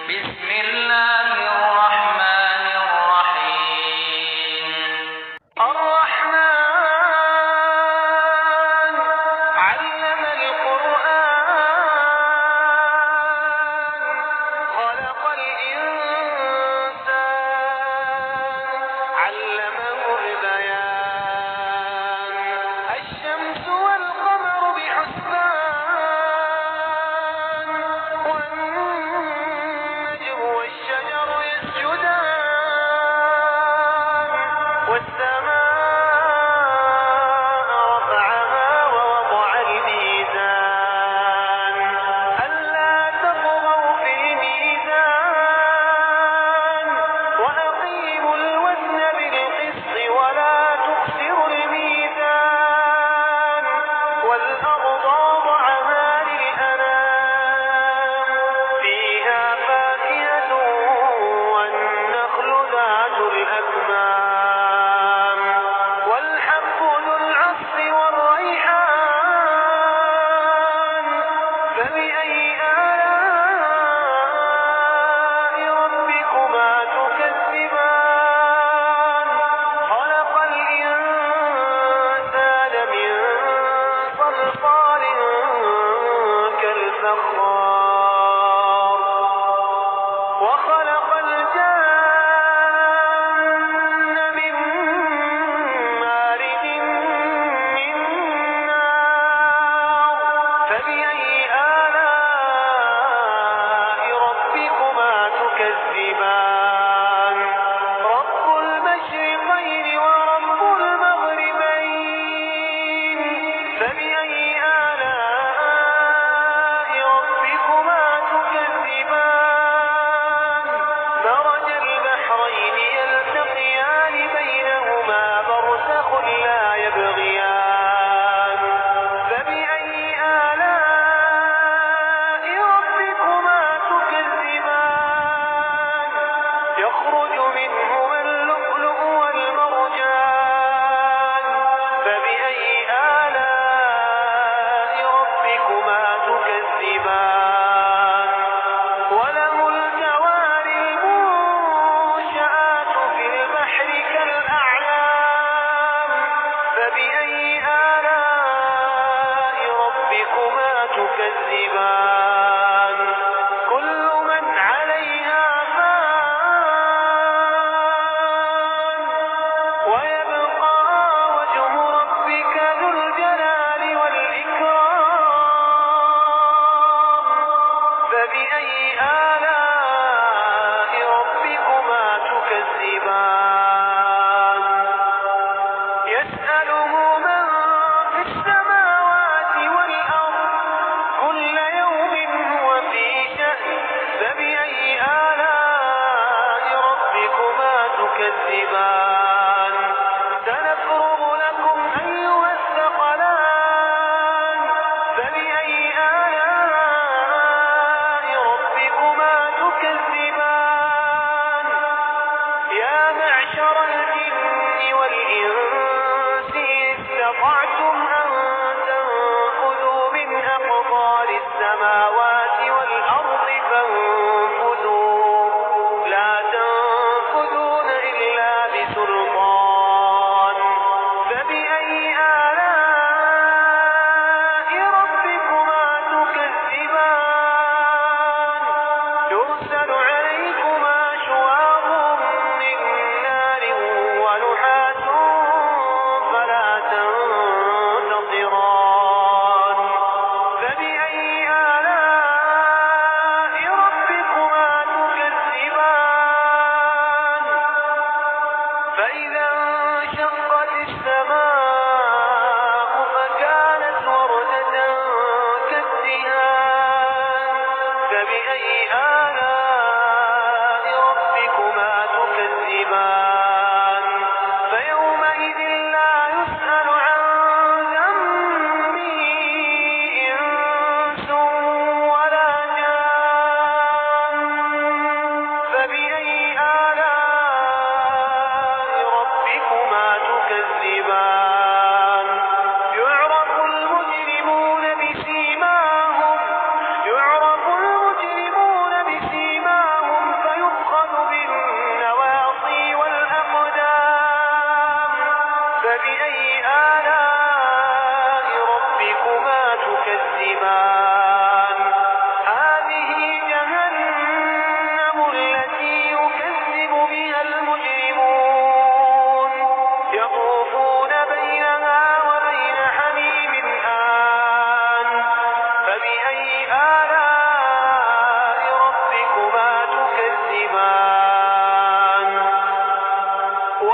بسم الله الرحمن الرحيم الرحمن علم القرآن خلق الإنسان علمه البيان الشمس والقمر بحسبان والنجم والشجر يسجدان والسماء رفعها ووضع الميزان ألا تطغوا في الميزان وأقيموا الوزن بالقسط ولا تخسروا الميزان والأرض وضعها للأنام فيها فاكهة والنخل ذات الأكمام والحب ذو العصف والريحان فبأي آلاء ربكما تكذبان خلق الإنسان من صلصال كالفخار وخلق الجن من مارج من نار فبأي آلاء ربكما تكذبان رب المشرقين ورب المغربين فبأي آلاء ربكما تكذبان مرج البحرين يلتقيان بينهما برزخ لا يبغيان فبأي آلاء ربكما تكذبان يخرج منهما اللؤلؤ والمرجان فبأي آلاء ربكما تكذبان وله الجوار المنشآت في البحر كالأعلام فبأي آلاء ربكما تكذبان كل من عليها فان ويبقى وجه ربك ذو الجلال والإكرام فبأي آلاء ربكما تكذبان يسأله من في السماوات والأرض كل يوم هو في شأن فبأي آلاء ربكما تكذبان سنفرغ لكم أيها الثقلان فبأي آلاء ربكما تكذبان يا معشر الجن والإنس استطعتم أن تنفذوا من أقطار السماوات والأرض فانفذوا لا تنفذون إلا بسلطان فبأي آلاء ربكما تكذبان يرسل عليكما شواظ من نار ونحاس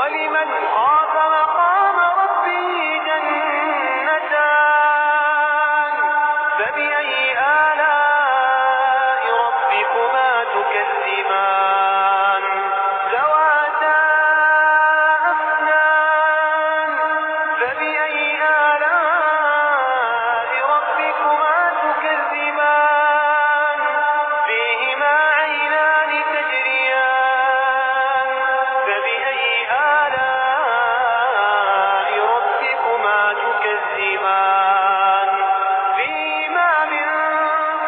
ولمن خاف مقام ربه جنتان فبأي آلاء ربكما تكذبان ذواتا أفنان فبأي آلاء ربكما تكذبان فيهما عينان تجريان فبأي آلاء ربكما تكذبان فيهما من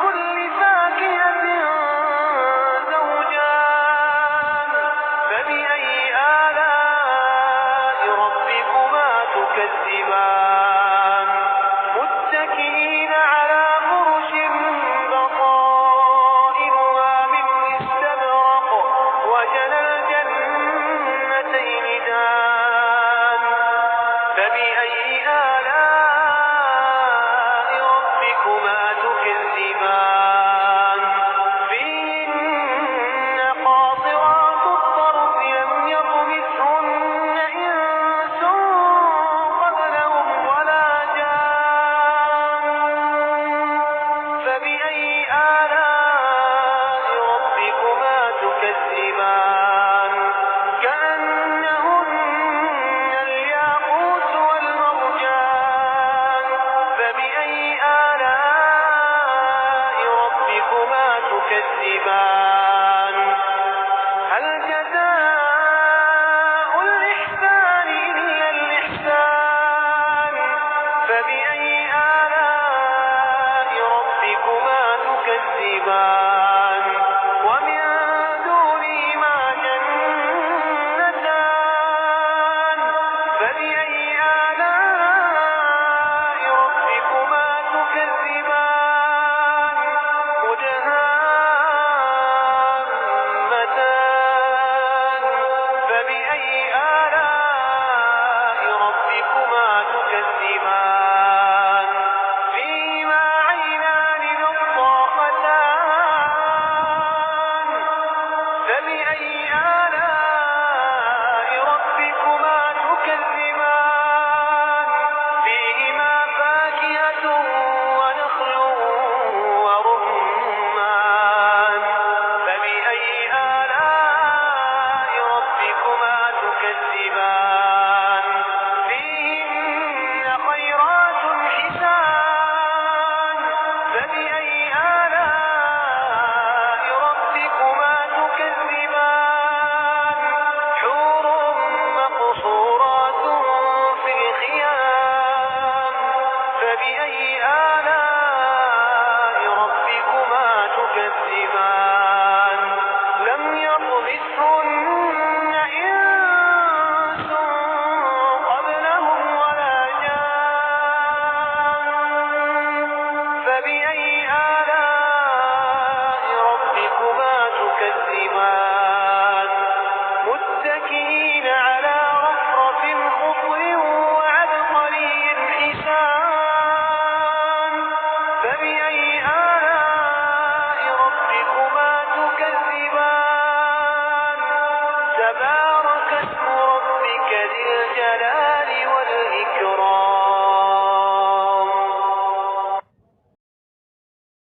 كل فاكهة زوجان فبأي آلاء ربكما تكذبان متكئين على فرش بطائنها من استبرق وجنى الجنتين دان فبأي آلاء ربكما تكذبان فيهن قاصرات الطرف لم يطمثهن إنس قبلهم ولا جان فبأي آلاء ربكما تكذبان كأنهن الياقوت والمرجان فبأي آلاء ربكما تكذبان هل جزاء الإحسان إلا الإحسان فبأي آلاء ربكما تكذبان ومن دونهما جنتان فبأي آلاء ربكما تكذبان مدهامتان فبأي آلاء ربكما تكذبان فيهما عينان نضاختان فبأي آلاء ربكما تكذبان